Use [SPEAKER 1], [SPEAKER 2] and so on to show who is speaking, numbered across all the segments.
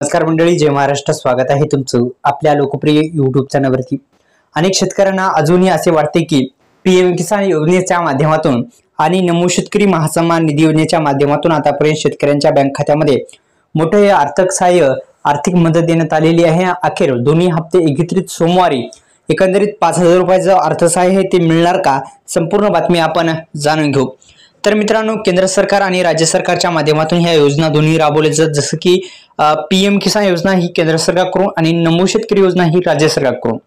[SPEAKER 1] नमस्कार मंडळी, जय महाराष्ट्र. स्वागत आहे तुमचं आपल्या लोकप्रिय YouTube चॅनलवरती. अनेक शेतकऱ्यांना अजूनही असे वाटते की पीएम किसान योजनेच्या माध्यमातून आणि नमो शेतकरी महासन्मान निधी योजनेच्या माध्यमातून आतापर्यंत शेतकऱ्यांच्या बँक खात्यामध्ये मोठे आर्थिक सहाय्य, आर्थिक मदत देण्यात आलेली आहे. अखेर दोन्ही हप्ते एकत्रित सोमवारी एकंदरीत 5,000 रुपयाचं अर्थसहाय्य ते मिळणार का? संपूर्ण बातमी आपण जाणून घेऊ. तर मित्रांनो, केंद्र सरकार आणि राज्य सरकारच्या माध्यमातून ह्या योजना दोन्ही राबवल्या जातात. जसं की पीएम किसान योजना ही केंद्र सरकारकडून आणि नमो शेतकरी योजना ही राज्य सरकारकडून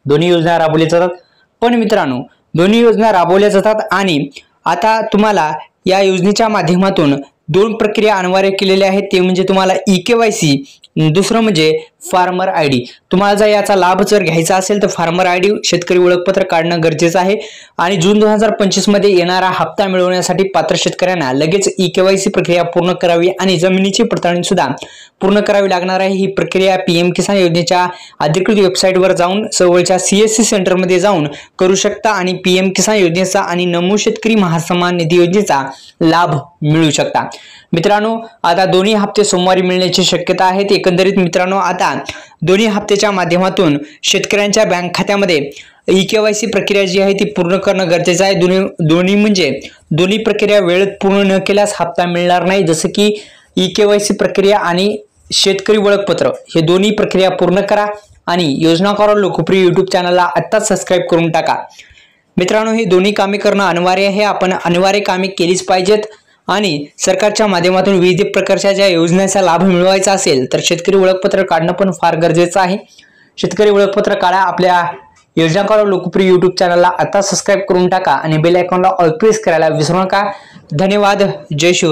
[SPEAKER 1] दोन्ही योजना राबवल्या जातात. पण मित्रांनो, दोन्ही योजना राबवल्या जातात आणि आता तुम्हाला या योजनेच्या माध्यमातून दोन प्रक्रिया अनिवार्य केलेल्या आहेत. ते म्हणजे तुम्हाला EKYC, दुसरं म्हणजे फार्मर ID. तुम्हाला जर याचा लाभ जर घ्यायचा असेल तर फार्मर ID शेतकरी ओळखपत्र काढणं गरजेचं आहे. आणि जून 2025 मध्ये येणारा हप्ता मिळवण्यासाठी पात्र शेतकऱ्यांना लगेच EKYC प्रक्रिया पूर्ण करावी आणि जमिनीची पडताळणी सुद्धा पूर्ण करावी लागणार आहे. ही प्रक्रिया पीएम किसान योजनेच्या अधिकृत वेबसाईटवर जाऊन जवळच्या CSC सेंटरमध्ये जाऊन करू शकता आणि पीएम किसान योजनेचा आणि नमो शेतकरी महासन्मान निधी योजनेचा लाभ मिळू शकता. मित्रांनो, आता दोन्ही हप्ते सोमवारी मिळण्याची शक्यता आहे. एकंदरीत मित्रांनो, आता दोन्ही हप्त्याच्या माध्यमातून शेतकऱ्यांच्या बँक खात्यामध्ये EKYC प्रक्रिया जी आहे ती पूर्ण करणं गरजेचं आहे. दोन्ही प्रक्रिया वेळेत पूर्ण न केल्यास हप्ता मिळणार नाही. जसं की EKYC प्रक्रिया आणि शेतकरी ओळखपत्र हे दोन्ही प्रक्रिया पूर्ण करा आणि योजनाकार लोकप्रिय YouTube चॅनलला आत्ताच सबस्क्राईब करून टाका. मित्रांनो, ही दोन्ही कामे करणं अनिवार्य आहे. आपण अनिवार्य कामे केलीच पाहिजेत आणि सरकारच्या माध्यमातून विविध प्रकारच्या ज्या योजनेचा लाभ मिळवायचा असेल तर शेतकरी ओळखपत्र काढणं पण फार गरजेचं आहे. शेतकरी ओळखपत्र काढा. आपल्या योजनाकार लोकप्रिय YouTube चॅनलला आता सबस्क्राईब करून टाका आणि बेल आयकॉनला ऑल प्रेस करायला विसरू नका. धन्यवाद. जय शिव.